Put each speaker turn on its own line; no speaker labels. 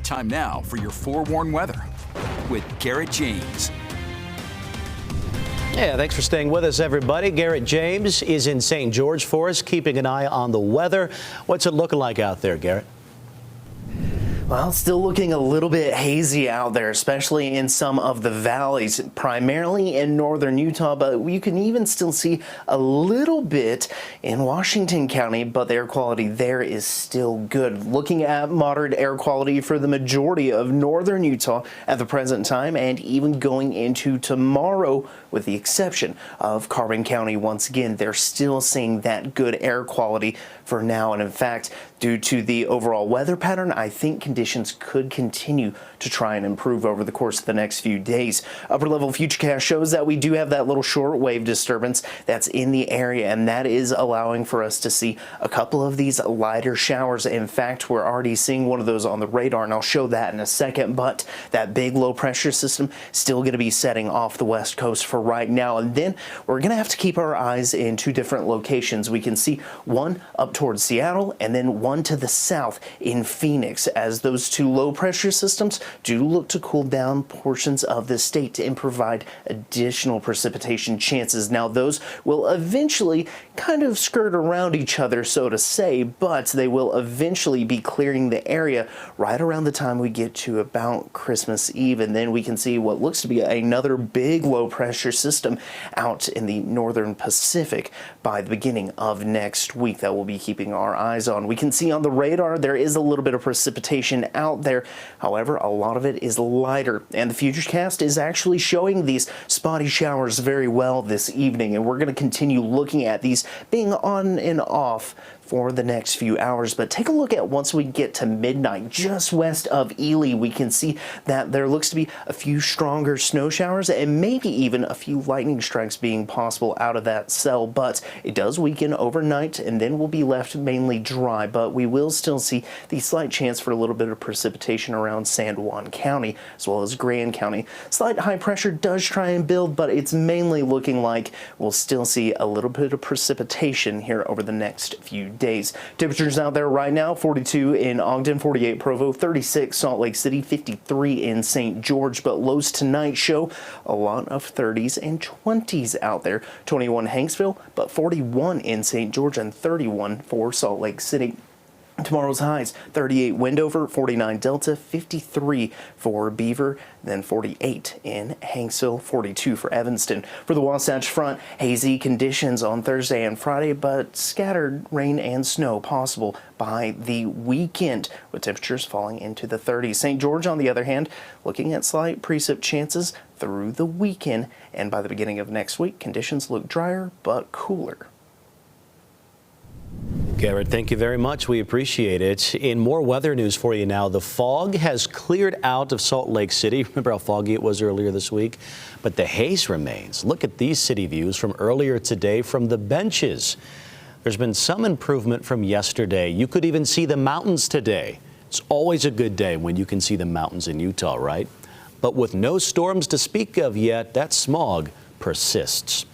Time now for your forewarned weather with Garrett James.
Yeah, thanks for staying with us, everybody. Garrett James is in St. George for us, keeping an eye on the weather. What's it looking like out there, Garrett?
Well, still looking a little bit hazy out there, especially in some of the valleys, primarily in northern Utah, but you can even still see a little bit in Washington County, but the air quality there is still good. Looking at moderate air quality for the majority of northern Utah at the present time, and even going into tomorrow, with the exception of Carbon County. Once again, they're still seeing that good air quality for now, and in fact, due to the overall weather pattern, I think conditions could continue to try and improve over the course of the next few days. Upper level futurecast shows that we do have that little shortwave disturbance that's in the area, and that is allowing for us to see a couple of these lighter showers. In fact, we're already seeing one of those on the radar, and I'll show that in a second, but that big low pressure system still going to be setting off the west coast for right now. And then we're going to have to keep our eyes in two different locations. We can see one up towards Seattle and then one to the south in Phoenix, as those two low pressure systems do look to cool down portions of the state and provide additional precipitation chances. Now, those will eventually kind of skirt around each other, so to say, but they will eventually be clearing the area right around the time we get to about Christmas Eve. And then we can see what looks to be another big low pressure system out in the northern Pacific by the beginning of next week that we'll be keeping our eyes on. We can see on the radar there is a little bit of precipitation out there. However, a lot of it is lighter, and the futurecast is actually showing these spotty showers very well this evening, and we're going to continue looking at these being on and off for the next few hours. But take a look at once we get to midnight, just west of Ely, we can see that there looks to be a few stronger snow showers and maybe even a few lightning strikes being possible out of that cell. But it does weaken overnight, and then we'll be left mainly dry. But we will still see the slight chance for a little bit of precipitation around San Juan County as well as Grand County. Slight high pressure does try and build, but it's mainly looking like we'll still see a little bit of precipitation here over the next few days. Temperatures out there right now: 42 in Ogden, 48 Provo, 36 Salt Lake City, 53 in St. George. But lows tonight show a lot of 30s and 20s out there. 21 Hanksville, but 41 in St. George and 31 for Salt Lake City. Tomorrow's highs: 38 Wendover, 49 Delta, 53 for Beaver, then 48 in Hanksville, 42 for Evanston. For the Wasatch Front, hazy conditions on Thursday and Friday, but scattered rain and snow possible by the weekend, with temperatures falling into the 30s. St. George, on the other hand, looking at slight precip chances through the weekend, and by the beginning of next week, conditions look drier but cooler.
Garrett, thank you very much. We appreciate it. In more weather news for you now, the fog has cleared out of Salt Lake City. Remember how foggy it was earlier this week? But the haze remains. Look at these city views from earlier today from the benches. There's been some improvement from yesterday. You could even see the mountains today. It's always a good day when you can see the mountains in Utah, right? But with no storms to speak of yet, that smog persists.